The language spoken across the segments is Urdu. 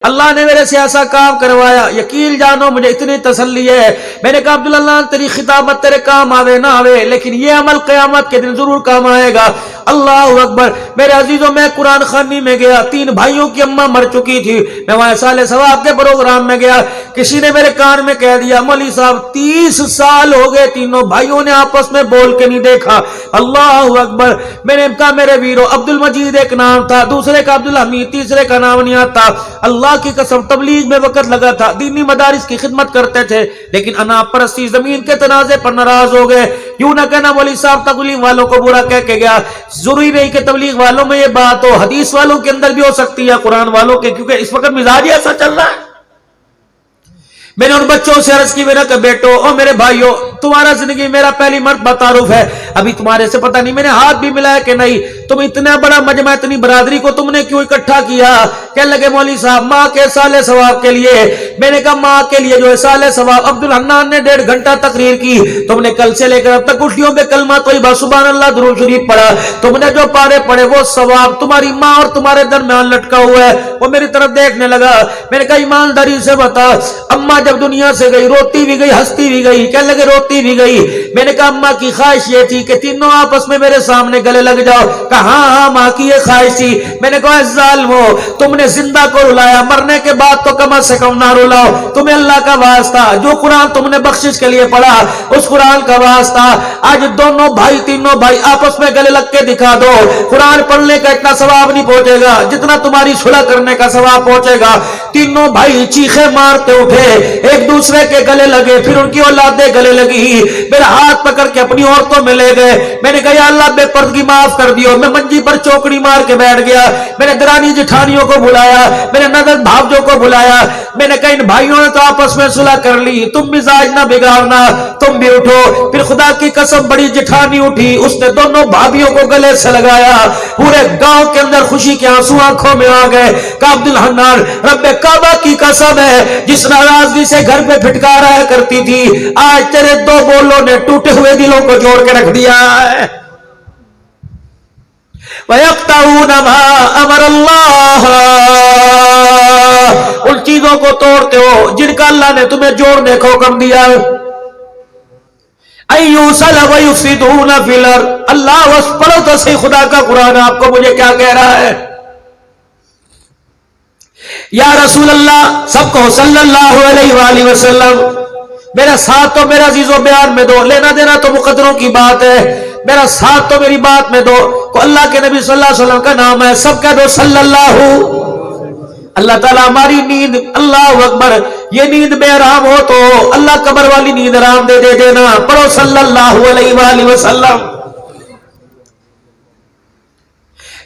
اللہ نے میرے سے ایسا کام کروایا، یقین جانو مجھے اتنی تسلی ہے۔ میں نے کہا عبداللہ تیری خطابت تیرے کام آوے نہ آوے، لیکن یہ عمل قیامت کے دن ضرور کام آئے گا۔ اللہ اکبر۔ میرے عزیزوں، میں قرآن خوانی میں گیا، 3 بھائیوں کی اماں مر چکی تھی، میں وہاں سال ثواب کے پروگرام میں گیا، کسی نے میرے کان میں کہہ دیا مولوی صاحب 30 سال ہو گئے تینوں بھائیوں نے آپس میں بول کے نہیں دیکھا۔ اللہ اکبر۔ میں نے کہا میرے ویرو، عبد المجید ایک نام تھا، دوسرے کا عبدالحمید، تیسرے کا نام نہیں آتا۔ اللہ کی قسم تبلیغ میں وقت لگا تھا، دینی مدارس کی خدمت کرتے تھے، لیکن انا پرستی زمین کے تنازع پر ناراض ہو گئے۔ یوں نہ کہنا مولوی صاحب تبلیغ والوں کو برا کہہ کے گیا، ضروری نہیں کہ تبلیغ والوں میں یہ بات ہو، حدیث والوں کے اندر بھی ہو سکتی ہے، قرآن والوں کے، کیونکہ اس وقت مزاج ہی ایسا چل رہا ہے۔ میں نے ان بچوں سے عرض کی، میرا کہ بیٹو اور میرے بھائیوں، تمہارا زندگی میرا پہلی مرتبہ تعارف ہے، ابھی تمہارے سے پتہ نہیں میں نے ہاتھ بھی ملایا کہ نہیں، تم اتنا بڑا مجمع، اتنی برادری کو تم نے کیوں اکٹھا کیا؟ کہنے لگے مولوی صاحب ماں کے سال ثواب کے لیے۔ میں نے کہا ماں کے لیے جو ہے سال ثواب، عبدالحنان نے 1.5 گھنٹہ تقریر کی، تم نے کل سے لے کر اب تک کٹھیوں پہ کلمہ طیبہ سبحان اللہ درود شریف پڑھا، تم نے جو پارے پڑھے وہ ثواب تمہاری ماں اور تمہارے درمیان لٹکا ہوا ہے۔ وہ میری طرف دیکھنے لگا، میں نے کہا ایمانداری سے بتا، اماں جب دنیا سے گئی روتی بھی گئی ہنستی بھی گئی؟ کہنے لگے روتی بھی گئی۔ میں نے کہا اماں کی خواہش یہ تھی کہ تینوں آپس میں میرے سامنے گلے لگ جاؤ؟ کہا ہاں ہاں ماں کی یہ خواہش تھی۔ میں نے کہا ظالمو، تم نے زندہ کو رلایا، مرنے کے بعد تو کم از کم نہ رلاؤ، تمہیں اللہ کا واسطہ، جو قرآن تم نے بخشش کے لیے پڑھا اس قرآن کا واسطہ، آج دونوں بھائی تینوں بھائی آپس میں گلے لگ کے دکھا دو، قرآن پڑھنے کا اتنا ثواب نہیں پہنچے گا جتنا تمہاری صلح کرنے کا ثواب پہنچے گا۔ تینوں بھائی چیخے مارتے اٹھے، ایک دوسرے کے گلے لگے، پھر ان کی اولادیں گلے لگی، میرا ہاتھ پکڑ کے اپنی عورتوں میں لے گئے۔ میں نے کہا یا اللہ بے پردگی معاف کر دیو۔ میں منجی پر چوکڑی مار کے بیٹھ گیا، میں نے درانی جٹھانیوں کو بلایا، میں نے نظر بھاوجوں کو بلایا، میں نے کہا ان بھائیوں نے تو آپس میں صلح کر لی، تم مزاج نہ بگاڑنا، تم بھی اٹھو۔ پھر خدا کی قسم بڑی جٹھانی اٹھی، اس نے دونوں بھابھیوں کو گلے سے لگایا، پورے گاؤں کے اندر خوشی کے آنسو آنکھوں میں آ گئے۔ کہ عبدالحنان رب کعبہ کی قسم ہے، جس ناراضگی سے گھر پہ پھٹکارا کرتی تھی، آج تیرے 2 بولوں نے ٹوٹے ہوئے دلوں کو جوڑ کے رکھ دیا ہے۔ وَيَقْطَعُونَ مَا أَمَرَ اللَّهُ، ان چیزوں کو توڑتے ہو جن کا اللہ نے تمہیں جوڑنے کو حکم دیا۔ أَيُّوصَلَ وَيُفْسِدُونَ فِي الْأَرْضِ، اللہ وس پڑھو تو صحیح خدا کا قرآن آپ کو مجھے کیا کہہ رہا ہے۔ یا رسول اللہ، سب کو صلی اللہ علیہ وآلہ وسلم، میرا ساتھ تو میرا عزیز و بیان میں دو، لینا دینا تو مقدروں کی بات ہے، میرا ساتھ تو میری بات میں دو۔ کو اللہ کے نبی صلی اللہ علیہ وسلم کا نام ہے، سب کہہ دو صلی اللہ۔ اللہ تعالیٰ ہماری نیند، اللہ اکبر، یہ نیند بے آرام ہو تو اللہ قبر والی نیند آرام دے دینا، پڑھو صلی اللہ علیہ وآلہ وسلم۔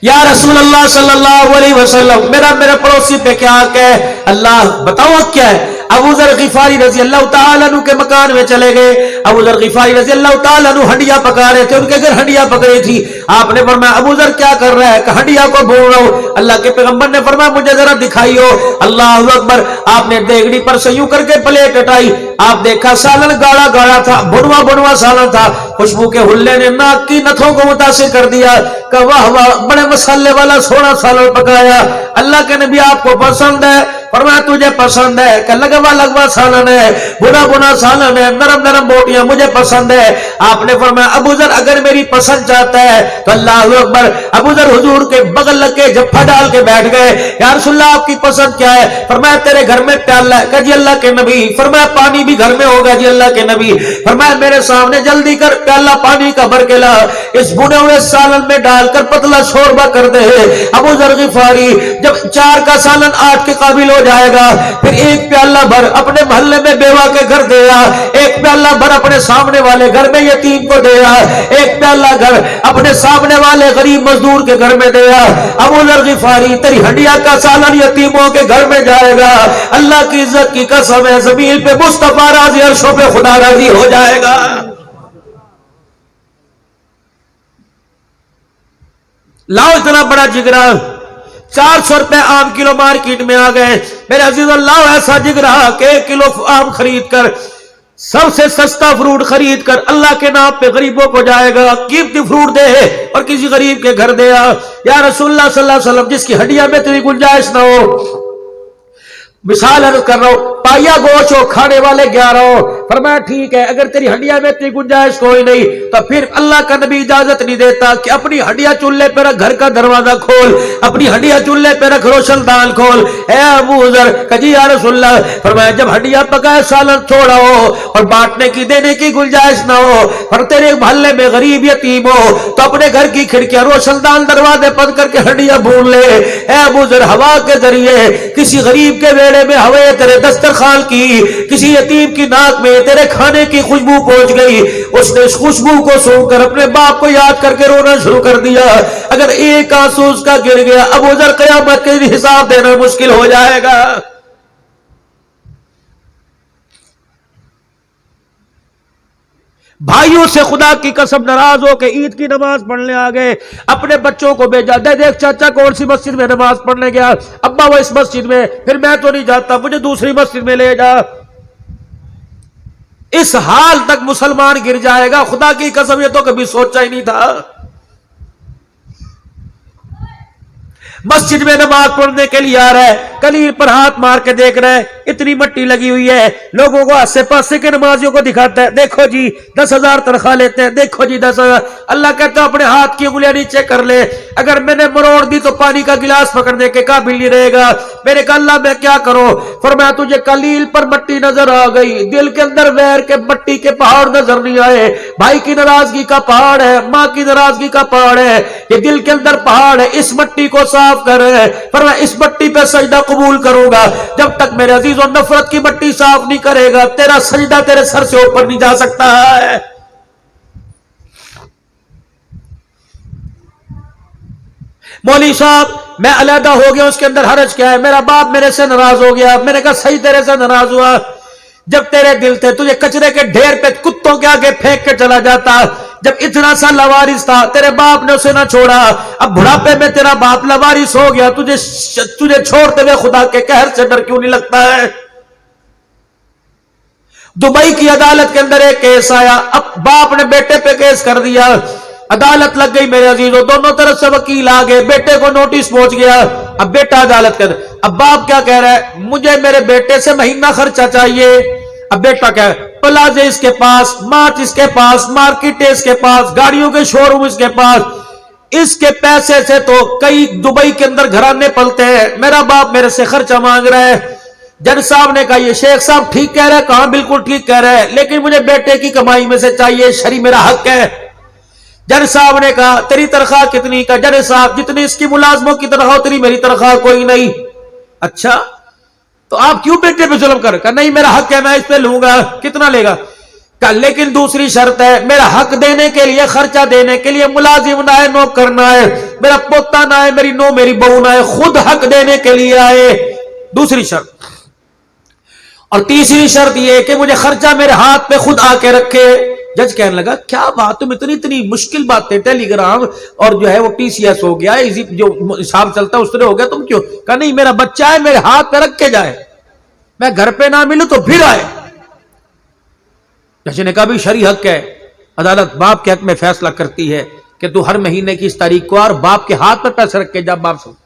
یا رسول اللہ صلی اللہ علیہ وسلم، میرے پڑوسی پہ کیا حق ہے؟ اللہ بتاؤ کیا ہے؟ ابو ذر غفاری رضی اللہ تعالیٰ عنہ کے مکان میں چلے گئے۔ ابو ذر غفاری رضی اللہ تعالیٰ عنہ ہنڈیا پکا رہے تھے، ان کے گھر ہنڈیا پک رہی تھی۔ آپ نے فرمایا ابو ذر کیا کر رہا ہے؟ کہ ہنڈیا کو بھون رہا ہوں۔ اللہ کے پیغمبر نے فرمایا مجھے ذرا دکھائیو۔ اللہ اکبر۔ آپ نے دیگڑی پر سے یوں کر کے پلیٹ ہٹائی، آپ دیکھا سالن گاڑا گاڑا تھا، بھنوا سالن تھا، خوشبو کے حلے نے ناک کی نتھوں کو متاثر کر دیا۔ کہ واہ واہ، بڑے مسالے والا سونا سالن پکایا، اللہ کے نبی آپ کو پسند ہے؟ فرمایا تجھے پسند ہے؟ کہ لگوا سالن ہے، بنا سالن ہے، نرم بوٹیاں، مجھے پسند ہے۔ آپ نے فرمایا ابو ذر اگر میری پسند چاہتا ہے تو اللہ اکبر۔ ابو ذر حضور کے بغل لگ کے جھپا ڈال کے بیٹھ گئے۔ یا رسول اللہ آپ کی پسند کیا ہے؟ فرمایا تیرے گھر میں پیالہ ہے؟ کہ جی اللہ کے نبی۔ فرمایا پانی بھی گھر میں ہوگا؟ جی اللہ کے نبی۔ فرمایا میرے سامنے جلدی کر پیالہ پانی کا بھر کے لا، اس بھنے ہوئے سالن میں ڈال کر پتلا شوربہ کر دے۔ ابو ذر غفاری جب 4 کا سالن 8 کے قابل ہو جائے گا، پھر 1 پیالہ بھر اپنے محلے میں بیوہ کے گھر دیا، 1 پیالہ بھر اپنے سامنے والے گھر میں یتیم کو دیا، 1 پیالہ گھر اپنے سامنے والے غریب مزدور کے گھر میں دیا۔ ابو ذر غفاری تیری ہنڈیا کا سالن یتیموں کے گھر میں جائے گا، اللہ کی عزت کی قسم ہے زمین پہ مصطفیٰ راضی، عرشوں پہ خدا راضی ہو جائے گا۔ لاؤ اتنا بڑا جگرا، 400 روپے آم کلو مارکیٹ میں آ گئے۔ میرے عزیز اللہ ایسا جگرا کہ 1 کلو آم خرید کر، سب سے سستا فروٹ خرید کر اللہ کے نام پہ غریبوں کو جائے گا، قیمتی فروٹ دے اور کسی غریب کے گھر دیا۔ یا رسول اللہ صلی اللہ علیہ وسلم جس کی ہڈیا میں تیری گنجائش نہ ہو، مثال عرض کر رہا ہوں، پایا گوشت ہو کھانے والے 11 ہو، فرمایا ٹھیک ہے اگر تیری ہڈیاں میں اتنی گنجائش کوئی نہیں تو پھر اللہ کا نبی اجازت نہیں دیتا کہ اپنی ہڈیاں چولہے پہ رکھ، گھر کا دروازہ کھول، اپنی ہڈیاں چولہے پہ رکھ، روشن دان کھول۔ اے ابو ذر کہ جی یا رسول اللہ، فرمایا جب ہڈیاں پکائے سالن چھوڑا ہو اور بانٹنے کی دینے کی گنجائش نہ ہو، اور تیرے محلے میں غریب یتیم ہو تو اپنے گھر کی کھڑکیاں روشن دان دروازے بند کر کے ہڈیاں بھون لے۔ اے ابو ذر، ہوا کے ذریعے کسی غریب کے بیڑے میں ہوئے تیرے دسترخوان کی، کسی یتیم کی ناک میں تیرے کھانے کی خوشبو پہنچ گئی، اس نے اس خوشبو کو سونگ کر اپنے باپ کو یاد کر کے رونا شروع کر دیا۔ اگر ایک آنسو اس کا گر گیا، ابو ذر قیامت کے دن حساب دینا مشکل ہو جائے گا۔ بھائیوں سے خدا کی قسم ناراض ہو کے عید کی نماز پڑھنے آ گئے، اپنے بچوں کو بھیجا، دے دیکھ چاچا کون سی مسجد میں نماز پڑھنے گیا، ابا وہ اس مسجد میں، پھر میں تو نہیں جاتا، مجھے دوسری مسجد میں لے جا۔ اس حال تک مسلمان گر جائے گا، خدا کی قسم یہ تو کبھی سوچا ہی نہیں تھا۔ مسجد میں نماز پڑھنے کے لیے آ رہا ہے، کلیل پر ہاتھ مار کے دیکھ رہا ہے، اتنی مٹی لگی ہوئی ہے، لوگوں کو آسے پاسے کے نمازیوں کو دکھاتا ہے، دیکھو جی 10,000 تنخواہ لیتے ہیں، دیکھو جی 10,000۔ اللہ کہتا ہے اپنے ہاتھ کی انگلیاں نیچے کر لے، اگر میں نے مروڑ دی تو پانی کا گلاس پکڑنے کے قابل نہیں رہے گا۔ میں نے کہا اللہ میں کیا کروں؟ فرمایا تجھے کلیل پر مٹی نظر آ گئی، دل کے اندر ویر کے مٹی کے پہاڑ نظر نہیں آئے، بھائی کی ناراضگی کا پہاڑ ہے، ماں کی ناراضگی کا پہاڑ ہے، یہ دل کے اندر پہاڑ ہے، اس مٹی کو صاف کر ہے۔ فرمایا اس مٹی پہ سجدہ قبول کروں گا، جب تک میرے عزیزوں نفرت کی مٹی صاف نہیں کرے گا تیرا سجدہ تیرے سر سے اوپر نہیں جا سکتا ہے۔ مولوی صاحب میں علیحدہ ہو گیا، اس کے اندر حرج کیا ہے؟ میرا باپ میرے سے ناراض ہو گیا۔ میں نے کہا صحیح تیرے سے ناراض ہوا، جب تیرے دل تھے تجھے کچرے کے ڈھیر پہ کتوں کے آگے پھینک کے چلا جاتا، جب اتنا سا لوارث تھا تیرے باپ نے اسے نہ چھوڑا، اب بڑھاپے میں تیرا باپ لوارث ہو گیا، تجھے چھوڑتے ہوئے خدا کے قہر سے ڈر کیوں نہیں لگتا ہے؟ دبئی کی عدالت کے اندر ایک کیس آیا، اب باپ نے بیٹے پہ کیس کر دیا، عدالت لگ گئی میرے عزیزوں، دونوں طرف سے وکیل آ گئے، بیٹے کو نوٹس پہنچ گیا، اب بیٹا عدالت کے اندر، اب باپ کیا کہہ رہا ہے؟ مجھے میرے بیٹے سے مہینہ خرچہ چاہیے۔ اب بیٹا کہہ رہا ہے پلازے اس کے پاس، مارچ اس کے پاس، مارکیٹ اس کے پاس، گاڑیوں کے شو روم اس کے پاس، اس کے پیسے سے تو کئی دبئی کے اندر گھرانے پلتے ہیں، میرا باپ میرے سے خرچہ مانگ رہا ہے۔ جج صاحب نے کہا یہ شیخ صاحب ٹھیک کہہ رہے ہیں، کہاں بالکل ٹھیک کہہ رہے ہیں، لیکن مجھے بیٹے کی کمائی میں سے چاہیے، شرعی میرا حق ہے۔ جج صاحب نے کہا تیری تنخواہ کتنی؟ کا جج صاحب جتنی اس کی ملازموں کی تنخواہ اتنی میری تنخواہ کوئی نہیں۔ اچھا تو آپ کیوں بیٹے پہ ظلم کر؟ کہا نہیں میرا حق ہے، میں اس پہ لوں گا۔ کتنا لے گا؟ کہا لیکن دوسری شرط ہے، میرا حق دینے کے لیے، خرچہ دینے کے لیے ملازم نہ ہے، نوکر نہ ہے، میرا پوتا نہ ہے، میری نو میری بہو نہ ہے، خود حق دینے کے لیے آئے، دوسری شرط۔ اور تیسری شرط یہ کہ مجھے خرچہ میرے ہاتھ پہ خود آ کے رکھے۔ جج کہنے لگا کیا بات، تم اتنی مشکل باتیں، ٹیلی گرام اور جو ہے وہ TCS ہو گیا، جو حساب چلتا ہے اس طرح ہو گیا، تم کیوں؟ کہا نہیں میرا بچہ ہے، میرے ہاتھ پہ رکھ کے جائے، میں گھر پہ نہ ملوں تو پھر آئے۔ جج نے کہا بھی شرعی حق ہے، عدالت باپ کے حق میں فیصلہ کرتی ہے کہ تو ہر مہینے کی اس تاریخ کو اور باپ کے ہاتھ پہ پیسے رکھ کے جا باپ سے۔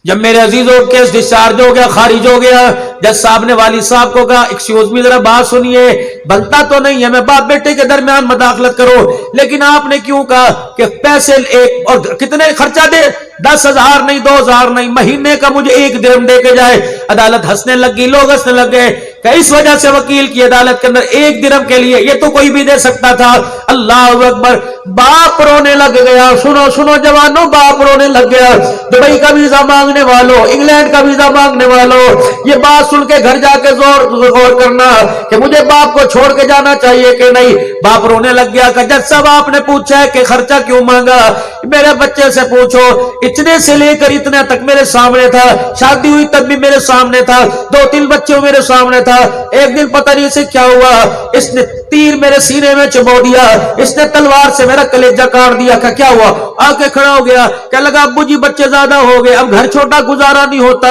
جب میرے عزیزوں کیس ڈسچارج ہو گیا، خارج ہو گیا، جج صاحب نے والد صاحب کو کہا ایکسکیوز می ذرا بات سنیے، بنتا تو نہیں ہے میں باپ بیٹے کے درمیان مداخلت کرو، لیکن آپ نے کیوں کہا کہ پیسے ایک اور کتنے خرچہ دے؟ 10,000 نہیں، 2,000 نہیں، مہینے کا مجھے 1 درہم دے کے جائے۔ عدالت ہنسنے لگی، لوگ ہنسنے لگ گئے کہ اس وجہ سے وکیل کی عدالت کے اندر 1 درہم کے لیے، یہ تو کوئی بھی دے سکتا تھا۔ اللہ اکبر، باپ رونے لگ گیا۔ سنو سنو جوانوں، باپ رونے لگ گیا۔ دبئی کا ویزا مانگنے والوں، انگلینڈ کا ویزا مانگنے والوں، یہ بات سن کے گھر جا کے غور کرنا کہ مجھے باپ کو چھوڑ کے جانا چاہیے کہ نہیں۔ باپ رونے لگ گیا کہ جج صاحب آپ نے پوچھا ہے کہ خرچہ کیوں مانگا؟ میرے بچے سے پوچھو، اتنے سے لے کر اتنے تک میرے سامنے تھا، شادی ہوئی تب بھی میرے سامنے تھا، 2-3 بچے میرے سامنے تھا، ایک دن پتہ نہیں اسے کیا ہوا، اس نے تیر میرے سینے میں چبو دیا، اس نے تلوار سے میرا کلیجہ کاٹ دیا. کہ کیا ہوا؟ آ کے کھڑا ہو گیا، کہ لگا ابو جی بچے زیادہ ہو گئے، اب گھر چھوٹا گزارا نہیں ہوتا.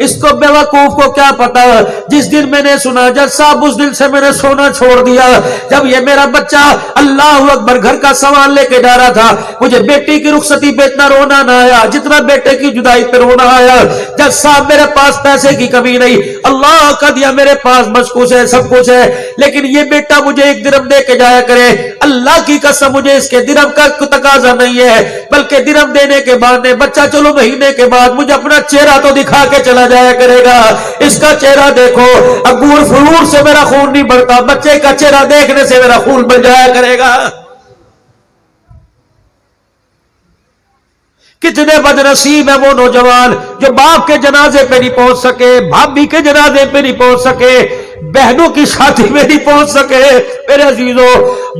اس کو بیوقوف کو کیا پتا، جس دن میں نے سنا جج صاحب اس دن سے میں نے سونا چھوڑ دیا. جب یہ میرا بچہ اللہ اکبر گھر کا سامان لے کے جا رہا تھا، مجھے بیٹی کی رخصتی پہ اتنا رونا نہ آیا جتنا بیٹے کی جدائی پہ رونا آیا. جج صاحب میرے پاس پیسے کی کمی نہیں، اللہ کا دیا میرے پاس مشکوس ہے، سب کچھ ہے، لیکن یہ بیٹا مجھے ایک درہم دے کے جایا کرے. اللہ کی قسم مجھے اس کے درہم کا تقاضا نہیں ہے، بلکہ درہم دینے کے بعد نے بچہ چلو مہینے کے بعد مجھے اپنا چہرہ تو دکھا کے چلا جایا کرے گا. اس کا چہرہ دیکھو، عبور فرور سے میرا خون نہیں بڑھتا، بچے کا چہرہ دیکھنے سے میرا خون بڑھ جایا کرے گا. کتنے بدنصیب ہیں وہ نوجوان جو باپ کے جنازے پہ نہیں پہنچ سکے، بھابھی کے جنازے پہ نہیں پہنچ سکے، بہنوں کی شادی میں نہیں پہنچ سکے. میرے عزیزو،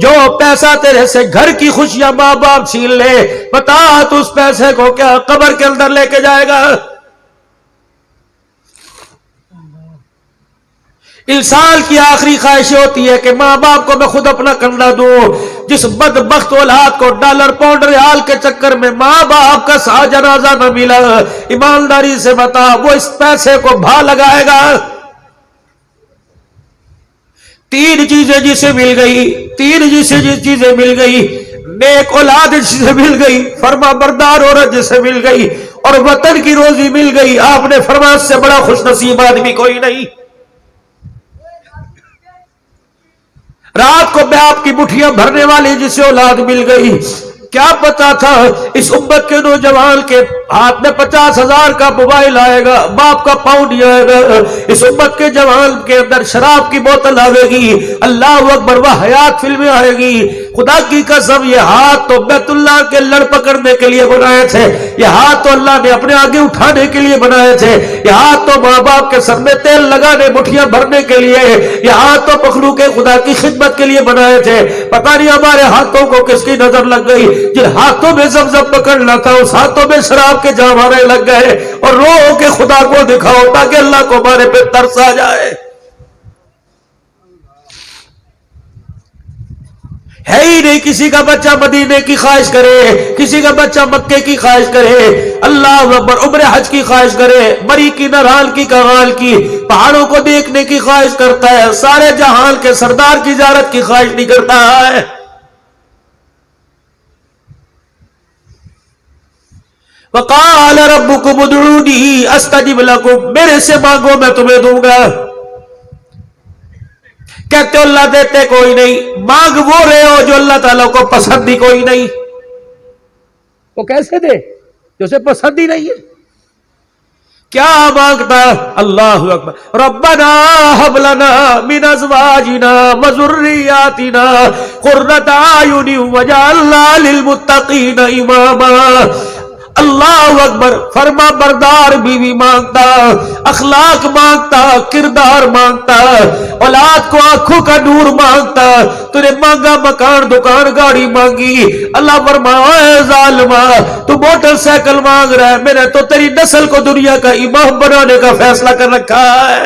جو پیسہ تیرے سے گھر کی خوشیاں ماں باپ چھین لے، بتا تو اس پیسے کو کیا قبر کے اندر لے کے جائے گا؟ انسان کی آخری خواہش ہوتی ہے کہ ماں باپ کو میں خود اپنا کنڈا دوں. جس بدبخت اولاد کو ڈالر پاؤنڈ ریال کے چکر میں ماں باپ کا سا جنازہ نہ ملا، ایمانداری سے بتا وہ اس پیسے کو بھا لگائے گا؟ تین چیزیں جسے مل گئی، تین چیزیں مل گئی، نیک اولاد جسے مل گئی، فرما بردار عورت جسے مل گئی، اور وطن کی روزی مل گئی. آپ نے فرمایا اس سے بڑا خوش نصیب آدمی کوئی نہیں. رات کو باپ کی مٹھیاں بھرنے والی جسے اولاد مل گئی. کیا پتا تھا اس امت کے نوجوان کے ہاتھ میں 50,000 کا موبائل آئے گا، باپ کا پاؤنڈ نہیں آئے گا. اس امت کے جوان کے اندر شراب کی بوتل آئے گی، اللہ اکبر، وہ حیات فلمیں آئے گی. خدا کی قسم یہ ہاتھ تو بیت اللہ کے لڑ پکڑنے کے لیے بنائے تھے، یہ ہاتھ تو اللہ نے اپنے آگے اٹھانے کے لیے بنائے تھے، یہ ہاتھ تو ماں باپ کے سر میں تیل لگانے مٹھیاں بھرنے کے لیے، یہ ہاتھ تو مخلوق خدا کی خدمت کے لیے بنائے تھے. پتہ نہیں ہمارے ہاتھوں کو کس کی نظر لگ گئی، جن ہاتھوں میں زمزم پکڑنا تھا اس ہاتھوں میں شراب کے جام آنے لگ گئے. اور رو کے خدا کو دکھاؤ تاکہ اللہ کو ہمارے پہ ترس آ جائے. ہے ہی نہیں کسی کا بچہ مدینے کی خواہش کرے، کسی کا بچہ مکے کی خواہش کرے، اللہ اکبر، عمرہ حج کی خواہش کرے، مری کی نرال کی کغال کی، پہاڑوں کو دیکھنے کی خواہش کرتا ہے، سارے جہان کے سردار کی زیارت کی خواہش نہیں کرتا ہے. وقال ربکم ادعونی استجب لکم، میرے سے مانگو میں تمہیں دوں گا. کہتے ہو اللہ دیتے کوئی نہیں، مانگ وہ رہے ہو جو اللہ تعالیٰ کو پسند ہی کوئی نہیں. وہ کیسے دے جو اسے پسند ہی نہیں ہے؟ کیا مانگتا؟ اللہ اکبر، ربنا ہب لنا من ازواجنا وذریاتنا قرۃ اعین واجعلنا للمتقین اماما. اللہ اکبر، فرما بردار بیوی مانگتا، اخلاق مانگتا، کردار مانگتا، اولاد کو آنکھوں کا نور مانگتا. تو نے مانگا مکان دکان گاڑی مانگی، اللہ فرمایا ظالمہ تو موٹر سائیکل مانگ رہا ہے، میں نے تو تیری نسل کو دنیا کا امام بنانے کا فیصلہ کر رکھا ہے.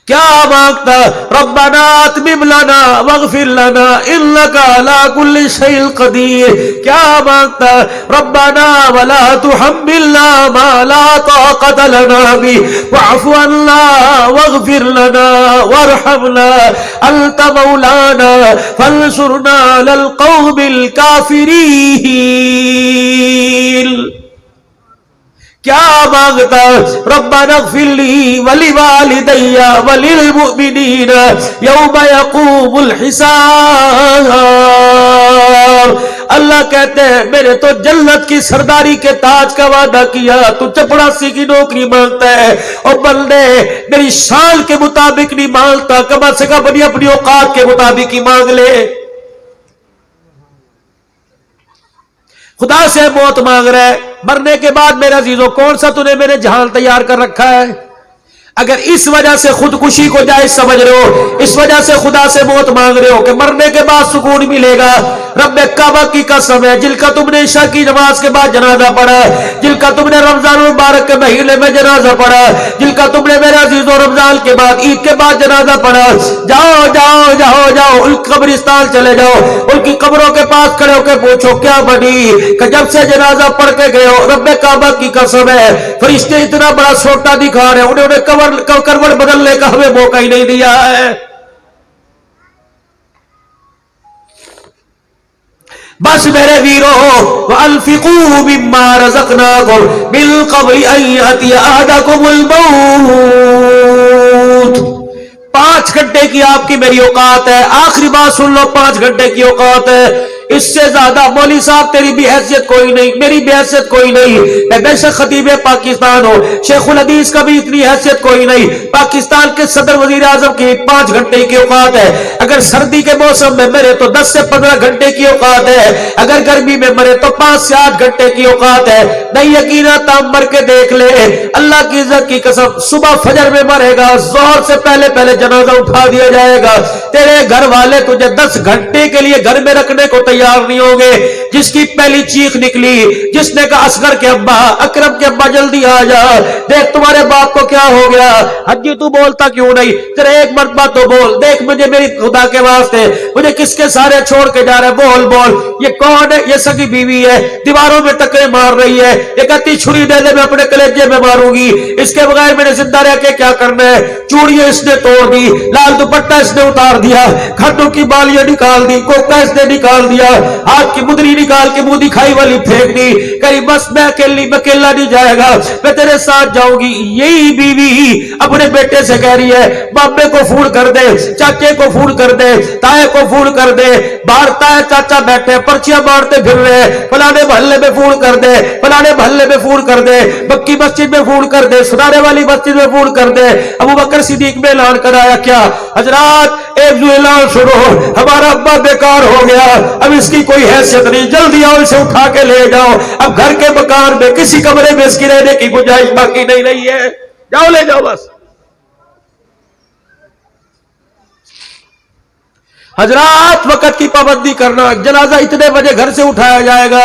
کیا مانگتا؟ ربنا اتمم لنا واغفر لنا انک علی کل شیء قدیر. کیا مانگتا؟ ربنا ولا تحملنا ما لا طاقت لنا به واعف عنا واغفر لنا وارحمنا انت مولانا فانصرنا علی القوم الکافرین. کیا مانگتا؟ ربنا اغفر لی ولوالدی وللمؤمنین یوم یقوم الحساب. اللہ کہتے ہیں میں نے تو جنت کی سرداری کے تاج کا وعدہ کیا، تو چپڑاسی کی نوکری مانگتا ہے. اور بندے میری شان کے مطابق نہیں مانگتا، کم از کم اپنی اوقات کے مطابق ہی مانگ لے. خدا سے موت مانگ رہا ہے، مرنے کے بعد میرے عزیزوں کون سا تو نے میرے جہان تیار کر رکھا ہے؟ اگر اس وجہ سے خودکشی کو جائز سمجھ رہے ہو، اس وجہ سے خدا سے موت مانگ رہے ہو کہ مرنے کے بعد سکون ملے گا، رب کعبہ کی قسم ہے جن کا تم نے عشاء کی نماز کے بعد جنازہ پڑھا، جن کا تم نے رمضان المبارک کے مہینے میں جنازہ پڑھا، جن کا تم نے میرے عزیزوں رمضان کے بعد عید کے بعد جنازہ پڑھا، جاؤ جاؤ جاؤ جاؤ ان قبرستان چلے جاؤ، ان کی قبروں کے پاس کھڑے ہو کے پوچھو کیا بنی کہ جب سے جنازہ پڑھ کے گئے ہو رب کعبہ کی قسم ہے فرشتے اتنا بڑا سوٹا دکھا رہے ہیں، انہوں نے کروٹ بدلنے کا ہمیں موقع ہی نہیں دیا ہے۔ بس میرے ویرو وَأَنفِقُوا مِمَّا رَزَقْنَاكُم مِّن قَبْلِ أَن يَأْتِيَ أَحَدَكُمُ الْمَوْتُ۔ 5 گھنٹے کی آپ کی میری اوقات ہے، آخری بات سن لو، 5 گھنٹے کی اوقات ہے، اس سے زیادہ مولوی صاحب تیری بھی حیثیت کوئی نہیں، میری بھی حیثیت کوئی نہیں، میں بے شک خطیب پاکستان ہوں، شیخ الحدیث کا بھی اتنی حیثیت کوئی نہیں، پاکستان کے صدر وزیر اعظم کی 5 گھنٹے کی اوقات ہے، اگر سردی کے موسم میں مرے تو 10 سے 15 گھنٹے کی اوقات ہے، اگر گرمی میں مرے تو 5 سے 8 گھنٹے کی اوقات ہے، نہیں یقینا تم مر کے دیکھ لے، اللہ کی عزت کی قسم صبح فجر میں مرے گا، ظہر سے پہلے پہلے جنازہ اٹھا دیا جائے گا، تیرے گھر والے تجھے 10 گھنٹے کے لیے گھر میں رکھنے کو تیار نہیں ہوں گے، جس کی پہلی چیخ نکلی، جس نے کہا اصغر کے ابا، اکرم کے ابا جلدی آ جا، دیکھ تمہارے باپ کو کیا ہو گیا، حجی تو بولتا کیوں نہیں، تیرے ایک مرتبہ تو بول، دیکھ مجھے میری خدا کے واسطے مجھے کس کے سارے چھوڑ کے جا رہے، بول بول، یہ کون ہے، یہ سگی بیوی ہے، دیواروں میں ٹکرے مار رہی ہے، یہ کہتی چھری دے دے میں اپنے کلیجے میں ماروں گی، اس کے بغیر میں نے زندہ رہ کے کیا کرنا ہے، چوڑیاں اس نے توڑ دی، لال دوپٹہ اس نے اتار دیا، کھٹوں کی بالیاں نکال دی، کوکا اس نے نکال دیا، ہاتھ کی مدری نکال کے منہ دکھائی والی پھینک دی، کہیں بس میں اکیلا نہیں جائے گا، میں تیرے ساتھ جاؤں گی۔ یہی بیوی اپنے بیٹے سے کہہ رہی ہے بابے کو فون کر دے، چاچے کو فون کر دے، تائے کو فون کر دے، باہر تائے چاچا بیٹھے پرچیاں مارتے پھر رہے، فلانے محلے میں فون کر دے، فلانے محلے میں فون کر دے، مکی مسجد میں فون کر دے، سنارے والی مسجد میں فون کر دے۔ ابو بکر صدیق میں اعلان کرایا کیا حضرات ایک جو اعلان سنو، ہمارا ابا بیکار ہو گیا، اب اس کی کوئی حیثیت نہیں، جلدی آؤ اسے اٹھا کے لے جاؤ، اب گھر کے مکان میں کسی کمرے میں اس کی رہنے کی گنجائش باقی نہیں رہی ہے، جاؤ لے جاؤ بس۔ حضرات وقت کی پابندی کرنا، جنازہ اتنے بجے گھر سے اٹھایا جائے گا،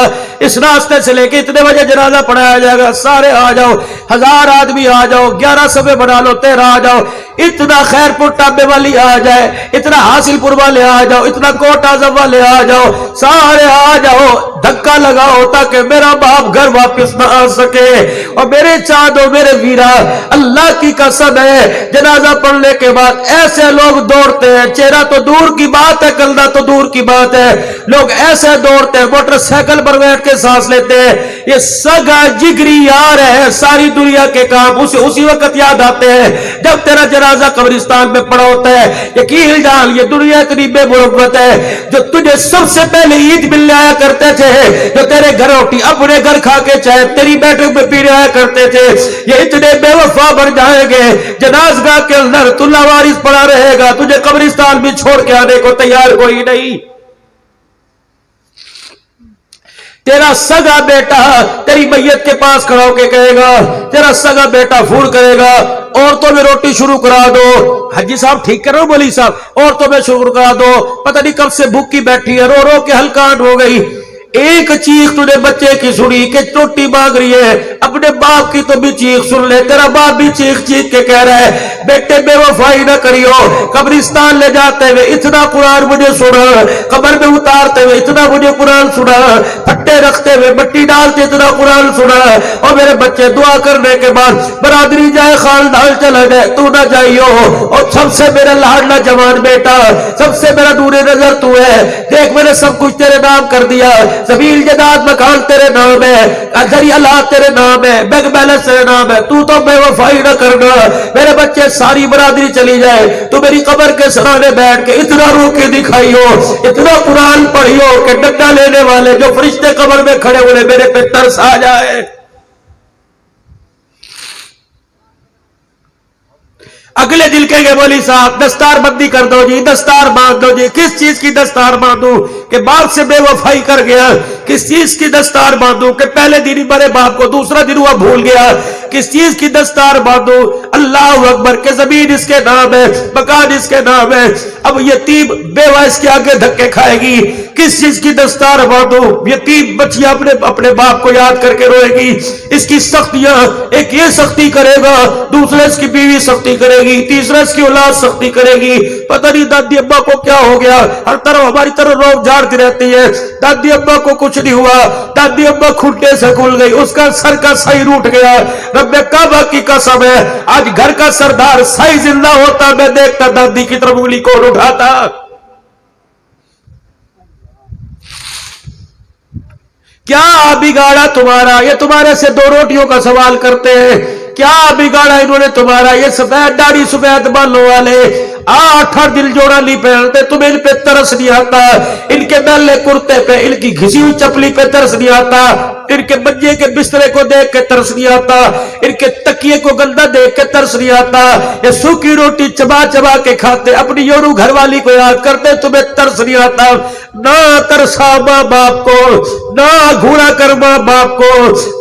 اس راستے سے لے کے اتنے بجے جنازہ پڑھایا جائے گا، سارے آ جاؤ، 1000 آدمی آ جاؤ، 11 صفحے بنا لو، 13 آ جاؤ، اتنا خیر پور ٹابے والی آ جائے، اتنا حاصل پور والے آ جاؤ، اتنا کوٹ اعظم والے آ جاؤ، سارے آ جاؤ، دھکا لگاؤ تاکہ میرا باپ گھر واپس نہ آ سکے۔ اور میرے چاندو میرے ویرا، اللہ کی قسم ہے جنازہ پڑھنے کے بعد ایسے لوگ دوڑتے ہیں، چہرہ تو دور کی بات ہے، کلنا تو دور کی بات ہے، لوگ ایسے دوڑتے ہیں، موٹر سائیکل پر بیٹھ کے سانس لیتے ہیں، یہ سگا جگری یار ہے، ساری دنیا کے کام اسی وقت یاد آتے ہیں جب تیرا جنازہ قبرستان میں پڑا ہوتا ہے۔ یقین جان یہ دنیا اتنی بے محبت ہے، جو تجھے سب سے پہلے عید ملنے آیا کرتے تھے، جو تیرے گھر روٹی اپنے گھر کھا کے چاہے تیری بیٹھک میں پینے آیا کرتے تھے، یہ اتنے بے وفا بن جائیں گے، جنازگاہ کے اندر تو لاوارث پڑا رہے گا، تجھے قبرستان بھی چھوڑ کے آنے کو تیار کوئی نہیں۔ تیرا سگا بیٹا تیری میت کے پاس کھڑا ہو کے کہے گا، تیرا سگا بیٹا فون کرے گا عورتوں میں روٹی شروع کرا دو، حجی صاحب ٹھیک کر رہے ہو مولی صاحب، عورتوں میں شروع کرا دو، پتہ نہیں کب سے بھوکی بیٹھی ہے، رو رو کے ہلکان ہو گئی، ایک چیخ تجھے بچے کی سنی کہ روٹی مانگ رہی ہے، اپنے باپ کی تو بھی چیخ سن لے، تیرا باپ بھی چیخ چیخ کے کہہ رہا ہے بیٹے بے وفائی نہ کریو، قبرستان لے جاتے ہوئے اتنا قرآن مجھے سنا، قبر میں اتارتے ہوئے اتنا مجھے قرآن سنا، پھٹے رکھتے ہوئے مٹی ڈالتے اتنا قرآن سنا، اور میرے بچے دعا کرنے کے بعد برادری جائے خاندان چلا جائے تو نہ جائیو، اور سب سے میرا لاڈلا جوان بیٹا، سب سے میرا نور نظر تو ہے، دیکھ میں نے سب کچھ تیرے نام کر دیا، زمین جداد مکان تیرے نام ہے، ذریعہ اللہ تیرے نام ہے، بینک بیلنس تیرے نام ہے، تو بے وفائی نہ کرنا، میرے بچے ساری برادری چلی جائے تو میری قبر کے سرانے بیٹھ کے اتنا رو کے دکھائیو، اتنا قرآن پڑھیو کہ ڈنڈا لینے والے جو فرشتے قبر میں کھڑے ہوئے میرے پہ ترس آ جائے۔ اگلے دل کہیں گے مولی صاحب دستار بندی کر دو جی، دستار باندھ دو جی، کس چیز کی دستار باندھوں کہ باپ سے بے وفائی کر گیا، کس چیز کی دستار باندھوں کہ پہلے دن ہی مرے باپ کو دوسرا دن ہوا بھول گیا، کس چیز کی دستار باندھوں اللہ اکبر کہ زمین اس کے نام ہے، مکان اس کے نام ہے. اب یتیم بیوہ اس کے آگے دھکے کھائے گی، کس چیز کی دستار باندھو؟ یتیم بچیاں اپنے باپ کو یاد کر کے روئے گی. اس کی سختیاں، ایک یہ سختی کرے گا، دوسرا اس کی بیوی سختی کرے گی، تیسرا اس کی اولاد سختی کرے گی. پتہ نہیں دادی ابا کو کیا ہو گیا، ہر طرف ہماری طرف روب جھاڑتی رہتی ہے. دادی ابا کو کچھ نہیں ہوا، دادی ابا کھٹے سے کھل گئی، اس کا سر کا سائی روٹ گیا. رب کعبہ کی قسم ہے، آج گھر کا سردار سائی زندہ ہوتا میں دیکھتا دادی کی طرف انگلی کون اٹھاتا. کیا بگاڑا تمہارا؟ یہ تمہارے سے 2 روٹیوں کا سوال کرتے ہیں. کیا بگاڑا انہوں نے تمہارا؟ یہ سفید داڑھی سفید بالوں والے 8 دل جوڑا نہیں پہنتے، تمہیں ان پہ ترس نہیں آتا؟ ان کے نلے کرتے پہ، ان کی گھسی ہوئی چپلی پہ ترس نہیں آتا؟ ان کے منجے کے بسترے کو دیکھ کے ترس نہیں آتا؟ ان کے تکیے کو گندا دیکھ کے ترس نہیں آتا؟ یہ سوکھی روٹی چبا چبا کے کھاتے، اپنی یورو گھر والی کو یاد کرتے، تمہیں ترس نہیں آتا؟ نہ ترسا ماں باپ کو، نہ گھوڑا کر ماں باپ کو،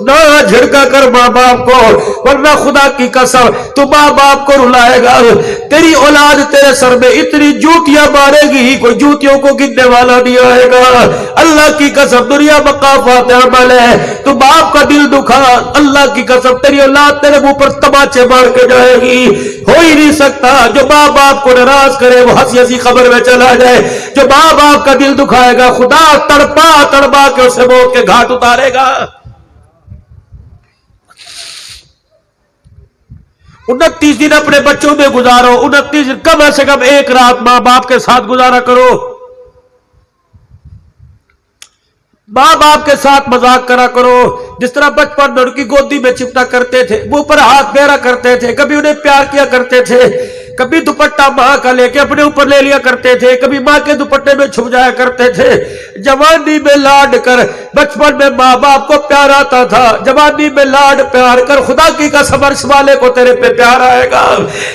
نہ جھڑکا کر ماں باپ کو، ورنہ خدا کی قسم تو ماں باپ کو رلائے گا. تیری اولاد تیرے سر میں اتنی جوتیاں مارے گی، کوئی جوتیوں کو گننے والا نہیں آئے گا. اللہ کی قسم دنیا مقافات عمل ہے، تو باپ کا دل دکھا، اللہ کی قسم تیری اولاد تیرے منہ پر تماچے مار کے جائے گی. ہو ہی نہیں سکتا جو ماں باپ کو ناراض کرے وہ ہنسی ہنسی قبر میں چلا جائے. جو ماں باپ کا دل دکھائے گا خدا تڑپا تڑپا کے اسے موت کے گھاٹ اتارے گا. 29 دن اپنے بچوں میں گزارو، 29 دن کم سے کم 1 رات ماں باپ کے ساتھ گزارا کرو. ماں باپ کے ساتھ مذاق کرا کرو. جس طرح بچپن میں ان کی گودی میں چپٹا کرتے تھے، منہ پر ہاتھ پھیرا کرتے تھے، کبھی انہیں پیار کیا کرتے تھے، کبھی دوپٹہ ماں کا لے کے اپنے اوپر لے لیا کرتے تھے، کبھی ماں کے دوپٹے میں چھپ جایا کرتے تھے. جوانی میں لاڈ کر، بچپن میں ماں باپ کو پیار آتا تھا، جوانی میں لاڈ پیار کر، خدا کی قسم عرش والے کو تیرے پہ پیار آئے گا.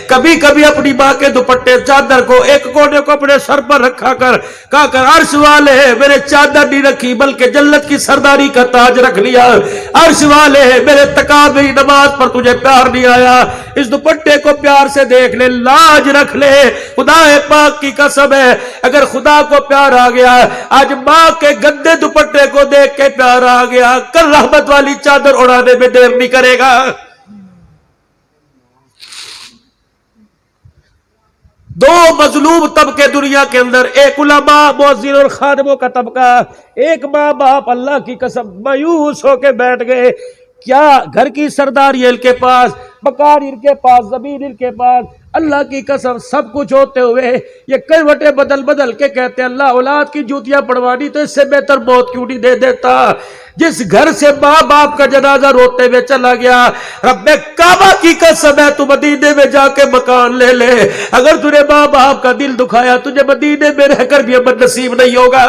کبھی کبھی اپنی ماں کے دوپٹے چادر کو ایک کونے کو اپنے سر پر رکھا کر، کہا کر عرش والے میرے چادر نہیں رکھی بلکہ جنت کی سرداری کا تاج رکھ لیا. عرش والے میرے تکابری نماز پر تجھے پیار نہیں آیا، اس دوپٹے کو پیار سے دیکھ لے، لاج رکھ لے. خدا پاک کی قسم ہے اگر خدا کو پیار آ گیا، آج ماں کے گندے دوپٹے کو دیکھ کے پیار آ گیا، کل رحمت والی چادر اڑانے میں دیر نہیں کرے گا. 2 مظلوم طبقے دنیا کے اندر، ایک علماء مؤذن اور خادموں کا طبقہ، ایک ماں باپ. اللہ کی قسم مایوس ہو کے بیٹھ گئے. کیا گھر کی سرداری ان کے پاس، مکان ان کے پاس، زمین ان کے پاس، اللہ کی قسم سب کچھ ہوتے ہوئے یہ کروٹیں بدل بدل کے کہتے ہیں اللہ اولاد کی جوتیاں پڑوانی تو اس سے بہتر موت کیوں نہیں دے دیتا. جس گھر سے ماں باپ کا جنازہ روتے ہوئے چلا گیا، رب کعبہ کی قسم ہے تو مدینے میں جا کے مکان لے لے. اگر تجھے ماں باپ کا دل دکھایا تجھے مدینے میں رہ کر بھی امن نصیب نہیں ہوگا.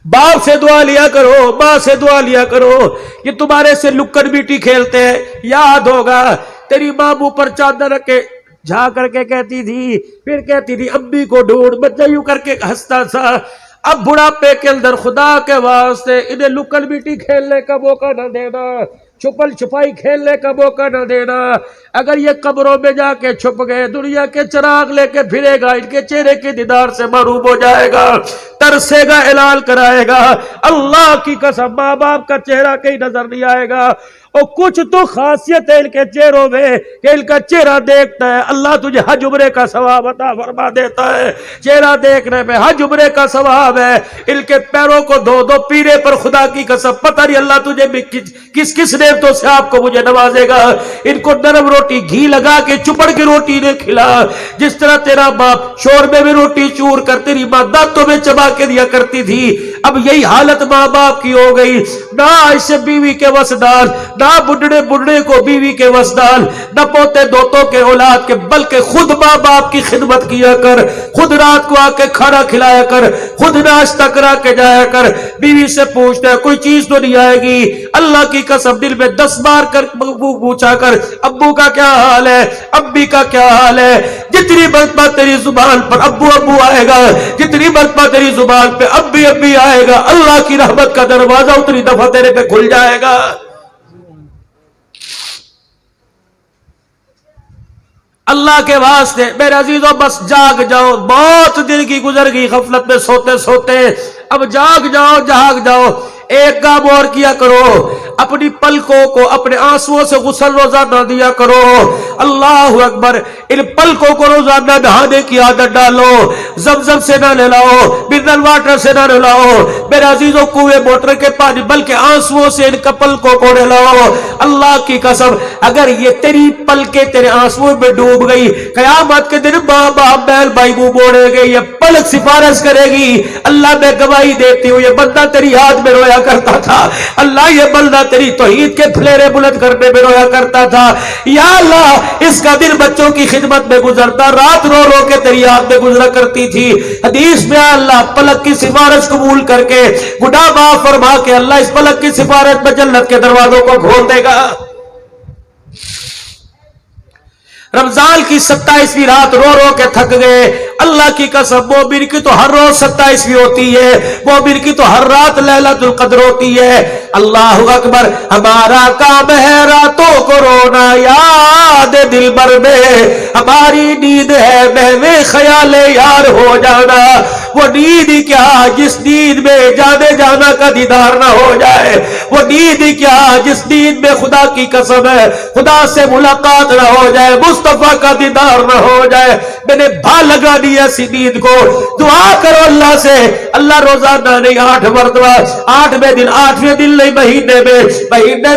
باپ سے دعا لیا کرو، ماں سے دعا لیا کرو. یہ تمہارے سے لکن بیٹی کھیلتے ہیں، یاد ہوگا تیری ماں منہ پر چادر رکھ کے جھا کر کے کہتی تھی، پھر کہتی تھی امی کو ڈھونڈ، بچہ یوں کر کے ہنستا تھا. اب بڑھاپے کے اندر خدا کے واسطے انہیں لکن بیٹی کھیلنے کا موقع نہ دینا، چھپل چھپائی کھیلنے کا موقع نہ دینا. اگر یہ قبروں میں جا کے چھپ گئے دنیا کے چراغ لے کے پھرے گا، ان کے چہرے کے دیدار سے محروم ہو جائے گا، ترسے گا، اعلان کرائے گا. اللہ کی قسم ماں باپ کا چہرہ کہیں نظر نہیں آئے گا. اور کچھ تو خاصیت ہے ان کے چہروں میں کہ ان کا چہرہ دیکھتا ہے اللہ تجھے حج عمرے کا ثواب عطا فرما دیتا ہے. چہرہ دیکھنے میں حج عمرے کا ثواب ہے. ان کے پیروں کو دھو دو پیرے پر، خدا کی قسم پتہ نہیں اللہ تجھے کس کس نعمتوں سے آپ کو مجھے نوازے گا. ان کو نرم روٹی گھی لگا کے چپڑ کے روٹی نے کھلا، جس طرح تیرا باپ شوربے میں روٹی چور کر تیری ماں دانتوں میں چبا کے دیا کرتی تھی. اب یہی حالت ماں باپ کی ہو گئی. نہ اسے بیوی کے وسدال، نہ بڑھڑے کو بیوی کے وسدال، نہ پوتے دوتوں کے اولاد کے، بلکہ خود ماں باپ کی خدمت کیا کر، خود رات کو آ کے کھانا کھلایا کر، خود ناشتہ کرا کے جایا کر. بیوی سے پوچھتا ہے کوئی چیز تو نہیں آئے گی؟ اللہ کی قسم دل میں 10 بار کر پوچھا کر ابو کا کیا حال ہے، امی کا کیا حال ہے. جتنی مرتبہ تیری زبان پر ابو ابو آئے گا، جتنی مرتبہ تیری زبان پہ ابی ابی آئے گا، اللہ کی رحمت کا دروازہ اتنی دفعہ تیرے پہ کھل جائے گا. اللہ کے واسطے میرے عزیزوں بس جاگ جاؤ، بہت دن کی گزر گئی غفلت میں سوتے سوتے، اب جاگ جاؤ جاگ جاؤ۔ ایک کام اور کیا کرو، اپنی پلکوں کو اپنے آنسوؤں سے غسل روزانہ دیا کرو۔ اللہ اکبر، ان پلکوں کو روزانہ نہانے کی عادت ڈالو، زمزم سے نہ نہلاؤ، منرل واٹر سے نہ نہلاؤ میرے عزیزوں، کنویں موٹر کے پانی، بلکہ آنسوؤں سے ان پلکوں کو نہلاؤ۔ اللہ کی قسم اگر یہ تیری پلکیں تیرے آنسوؤں میں ڈوب گئی، قیامت کے دن ماں باپ بہن بھائی منہ موڑے گے، یہ پلک سفارش کرے گی، اللہ میں گواہی دیتی ہوں یہ بندہ تیری یاد میں رویا کرتا تھا، اللہ یہ بندہ تیری توحید کے پھلیرے بلند کرنے میں رویا کرتا تھا، یا اللہ اس کا دن بچوں کی خدمت میں گزرتا، رات رو رو کے تیری یاد میں گزرا کرتی تھی۔ حدیث میں اللہ پلک کی سفارش قبول کر کے گناہ معاف فرما کے اللہ اس پلک کی سفارش میں جنت کے دروازوں کو کھول دے گا۔ رمضان کی 27ویں رات رو رو کے تھک گئے، اللہ کی قسم مومن کی تو ہر روز 27ویں ہوتی ہے، مومن کی تو ہر رات لیلۃ القدر ہوتی ہے۔ اللہ اکبر، ہمارا کام ہے راتوں کو رونا یاد دل بر میں، ہماری نیند ہے محو خیال یار ہو جانا، وہ نیند کیا جس نیند میں جانے جانا کا دیدار نہ ہو جائے، وہ نیند کیا جس نیند میں خدا کی قسم ہے خدا سے ملاقات نہ ہو جائے، مصطفیٰ کا دیدار نہ ہو جائے۔ میں نے بھا لگا دی ایسی نیند کو، دعا کرو اللہ سے، اللہ روزانہ نہیں 8 مرتبہ، 8ویں دن 8ویں دن نہیں، مہینے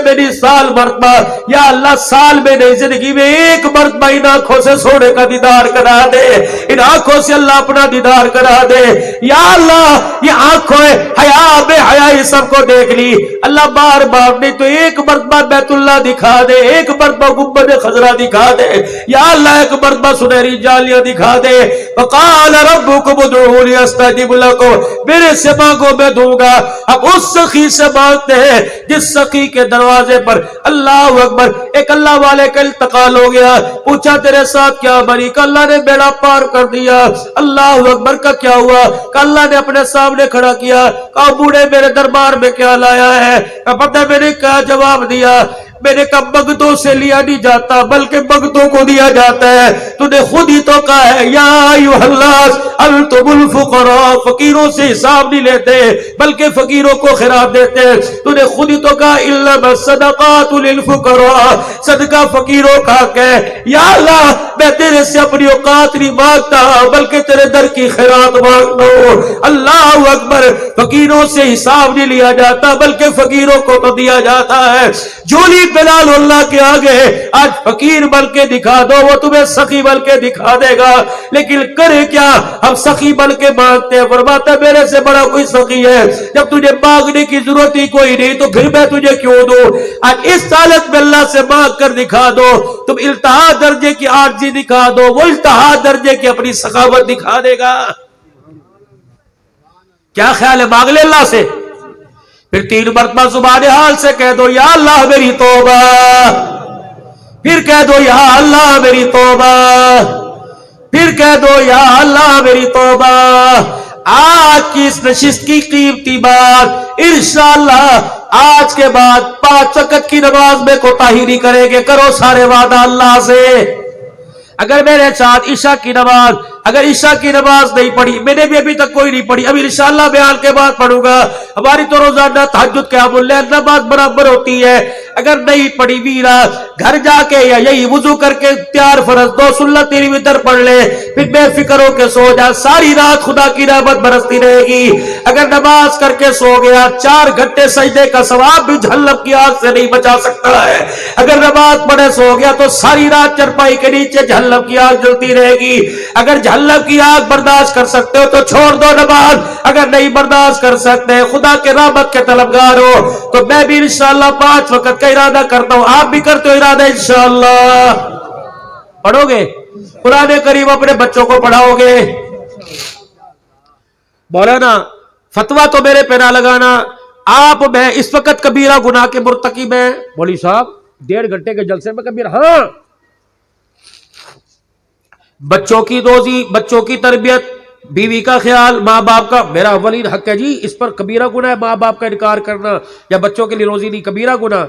میں نہیں، سال مرتبہ، یا اللہ سال میں نہیں، زندگی میں ایک مرتبہ ان آنکھوں سے سونے کا دیدار کرا دے، ان آنکھوں سے اللہ اپنا دیدار کرا دے۔ یا اللہ یہ آنکھوں حیا بے حیائی سب کو دیکھ لی، اللہ بار بار نہیں تو ایک مرتبہ بیت اللہ دکھا دے، ایک مرتبہ گنبد خضرا دکھا دے، یا اللہ ایک مرتبہ سنہری جالیاں دکھا دے۔ وقال ربکم ادعونی استجب لکم، میرے سے مانگو میں دوں گا۔ اب اس سخی سے مانگتے ہیں جس سخی کے دروازے پر اللہ اکبر ایک اللہ والے کا انتقال ہو گیا، پوچھا تیرے ساتھ کیا بنی، کہ اللہ نے بیڑا پار کر دیا۔ اللہ اکبر کا کیا ہوا، کہ اللہ نے اپنے سامنے کھڑا کیا، کہا بوڑھے میرے دربار میں کیا لایا ہے، پتہ میں نے کیا جواب دیا، میں نے کہا بغدوں سے لیا نہیں جاتا بلکہ بغدوں کو دیا جاتا ہے، تو نے خود ہی تو کہا ہے یا ایھا الناس انتم الفقراء، فقیروں سے حساب نہیں لیتے بلکہ فقیروں کو خیرات دیتے، تو نے خود ہی تو کہا انما الصدقات للفقراء، صدقہ فقیروں کا حق ہے۔ یا اللہ میں تیرے سے اپنی اوقات نہیں مانگتا بلکہ تیرے در کی خیرات مانگتا ہوں۔ اللہ اکبر، فقیروں سے حساب نہیں لیا جاتا بلکہ فقیروں کو تو دیا جاتا ہے۔ جولی بلال اللہ کے آگے آج فقیر بن کے دکھا دو، وہ تمہیں سخی بن کے دکھا دے گا، لیکن کرے کیا، ہم سخی بن کے مانگتے ہیں، فرماتا میرے سے بڑا کوئی سخی ہے، جب تجھے مانگنے کی ضرورت ہی کوئی نہیں تو پھر میں تجھے کیوں دوں۔ آج اس حالت میں اللہ سے مانگ کر دکھا دو، تم التہا درجے کی عاجزی دکھا دو، وہ التہا درجے کی اپنی سخاوت دکھا دے گا۔ کیا خیال ہے، مانگ لے اللہ سے، پھر 3 مرتبہ زبان حال سے کہہ دو یا اللہ میری توبہ، پھر کہہ دو یا اللہ میری توبہ، پھر کہہ دو یا اللہ میری توبہ۔ آج کی اس نشست کی قیمتی بات، انشاءاللہ آج کے بعد 5 وقت کی نماز میں کوتاہی نہیں کریں گے، کرو سارے وعدہ اللہ سے۔ اگر میرے ساتھ عشاء کی نماز، اگر عشاء کی نماز نہیں پڑھی، میں نے بھی ابھی تک کوئی نہیں پڑھی، ابھی انشاءاللہ بیان کے بعد پڑھوں گا، ہماری تو روزانہ تہجد قیام اللیل نماز برابر ہوتی ہے، اگر نہیں پڑھی ویرا گھر جا کے یا یہی وضو کر کے تیار فرض 2 سنت تیری وتر پڑھ لے، پھر بے فکر ہو کے سو جا، ساری رات خدا کی رحمت برستی رہے گی۔ اگر نماز کر کے سو گیا 4 گھنٹے سجدے کا ثواب بھی جہنم کی آگ سے نہیں بچا سکتا ہے، اگر نماز پڑھے سو گیا تو ساری رات چرپائی کے نیچے جہنم کی آگ جلتی رہے گی۔ اگر جہنم کی آگ برداشت کر سکتے ہو تو چھوڑ دو نماز، اگر نہیں برداشت کر سکتے خدا کے رحمت کے طلبگار ہو تو میں بھی انشاءاللہ 5 وقت کا ارادہ کرتا ہوں، آپ بھی کرتے ہو ارادہ انشاءاللہ؟ پڑھو گے قرآن کریم، اپنے بچوں کو پڑھاؤ گے؟ مولانا فتویٰ تو میرے پہ نہ لگانا، آپ میں اس وقت کبیرہ گناہ کے مرتکب ہیں، مولوی صاحب 1.5 گھنٹے کے جلسے میں کبیرہ، ہاں بچوں کی روزی، بچوں کی تربیت، بیوی کا خیال، ماں باپ کا، میرا اولین حق ہے جی، اس پر کبیرہ گناہ ہے ماں باپ کا انکار کرنا یا بچوں کے لیے روزی نہیں، کبیرہ گناہ۔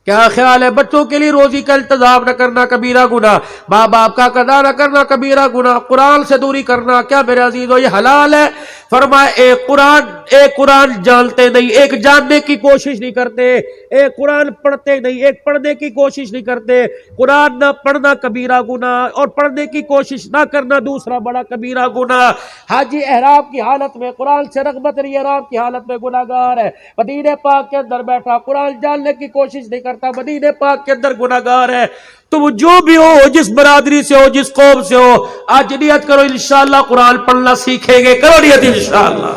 کیا خیال ہے؟ بچوں کے لیے روزی کا انتظام نہ کرنا کبیرہ گناہ، ماں باپ کا قضا نہ کرنا کبیرہ گناہ، قرآن سے دوری کرنا کیا میرے عزیزو یہ حلال ہے؟ فرمایا ایک قرآن جانتے نہیں، ایک جاننے کی کوشش نہیں کرتے، ایک قرآن پڑھتے نہیں، ایک پڑھنے کی کوشش نہیں کرتے۔ قرآن نہ پڑھنا کبیرہ گناہ اور پڑھنے کی کوشش نہ کرنا دوسرا بڑا کبیرہ گناہ۔ حاجی احرام کی حالت میں قرآن سے رغبت نہیں، احرام کی حالت میں گناہگار ہے۔ مدینے پاک کے اندر بیٹھا قرآن جاننے کی کوشش نہیں کرتا، مدینے پاک کے اندر گناہگار ہے۔ تم جو بھی ہو، جس برادری سے ہو، جس قوم سے ہو، آج نیت کرو انشاءاللہ قرآن پڑھنا سیکھیں گے، کرو نیت انشاءاللہ۔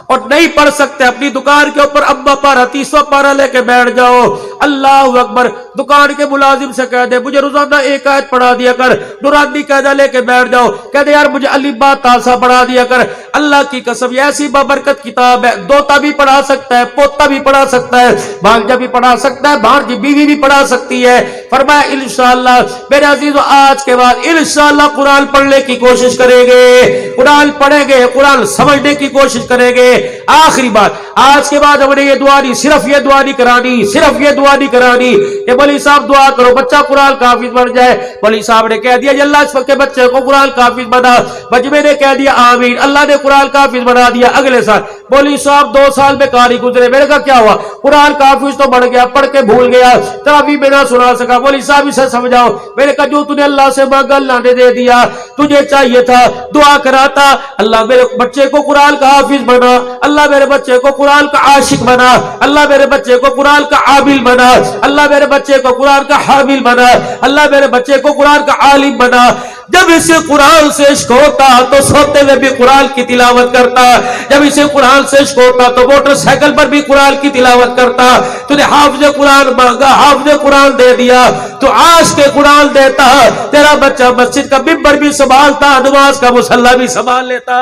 اور نہیں پڑھ سکتے اپنی دکان کے اوپر اما پارا 30واں پارا لے کے بیٹھ جاؤ، اللہ اکبر۔ دکان کے ملازم سے کہہ دے مجھے روزانہ ایک آیت پڑھا دیا کر، نورانی قاعدہ لے کے بیٹھ جاؤ، کہہ دے یار مجھے الف با تا سا پڑھا دیا کر۔ اللہ کی قسم یہ ایسی بابرکت کتاب ہے، دوتا بھی پڑھا سکتا ہے، پوتا بھی پڑھا سکتا ہے، بھانجا بھی پڑھا سکتا ہے، بھانجی بیوی بھی پڑھا سکتی ہے۔ فرمایا انشاءاللہ میرے عزیزو آج کے بعد انشاءاللہ قرآن پڑھنے کی کوشش کریں گے، قرآن پڑھیں گے، قرآن سمجھنے کی کوشش کریں گے۔ آخری بات، آج کے بعد ہم نے یہ دعا نہیں، صرف یہ دعا نہیں کرانی، صرف یہ دعا نہیں کرانی کہ مولوی صاحب دعا کرو بچہ قرآن کا حافظ بن جائے۔ مولوی صاحب نے کہہ دیا یا اللہ اس وقت کے بچے کو قرآن کا حافظ بنا، مجمع نے کہہ دیا آمین، اللہ نے قرآن کا حافظ بنا دیا۔ اگلے سال مولوی صاحب 2 سال میں قاری گزرے، میں نے کہا کیا ہوا؟ قرآن کا حافظ تو بڑھ گیا، پڑھ کے بھول گیا، تراویح میں نہ سنا سکا۔ مولوی صاحب اسے سمجھاؤ۔ میں نے کہا جو تُو نے اللہ سے مانگا اللہ نے دے دیا، تجھے چاہیے تھا دعا کراتا اللہ میرے بچے کو قرآن کا حافظ بنا، اللہ میرے بچے کو قرآن کا عاشق بنا، اللہ میرے بچے کو قرآن کا عامل بنا، اللہ میرے بچے کو قرآن کا حامل بنا، اللہ میرے بچے کو قرآن کا عالم بنا۔ جب اسے قرآن سے عشق ہوتا تو سوتے میں بھی قرآن کی تلاوت کرتا، جب اسے قرآن سے عشق ہوتا تو موٹر سائیکل پر بھی قرآن کی تلاوت کرتا۔ تو نے حافظ قرآن مانگا، حافظ قرآن دے دیا، تو عاشق قرآن دیتا، تیرا بچہ مسجد کا ممبر بھی سنبھالتا، نماز کا مصلی بھی سنبھال لیتا۔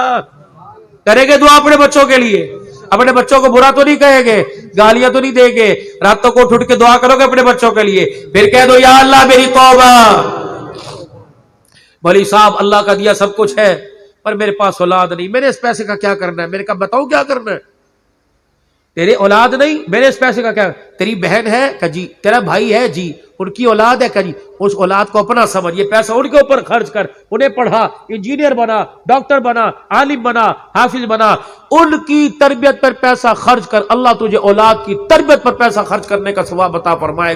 کریں گے دعا اپنے بچوں کے لیے؟ اپنے بچوں کو برا تو نہیں کہیں گے، گالیاں تو نہیں دیں گے، راتوں کو اٹھ کے دعا کرو گے اپنے بچوں کے لیے؟ پھر کہہ دو یا اللہ میری توبہ، مولوی صاحب اللہ کا دیا سب کچھ ہے پر میرے پاس اولاد نہیں، میں نے اس پیسے کا کیا کرنا ہے؟ میں نے کہا بتاؤ کیا کرنا ہے؟ تیرے اولاد نہیں، میں نے اس پیسے کا کیا؟ تیری بہن ہے کہ جی، تیرا بھائی ہے جی، ان کی اولاد ہے کہ جی، اس اولاد کو اپنا سمجھ، یہ پیسہ ان کے اوپر خرچ کر، انہیں پڑھا، انجینئر بنا، ڈاکٹر بنا، عالم بنا، حافظ بنا، ان کی تربیت پر پیسہ خرچ کر، اللہ تجھے اولاد کی تربیت پر پیسہ خرچ کرنے کا ثواب عطا فرمائے۔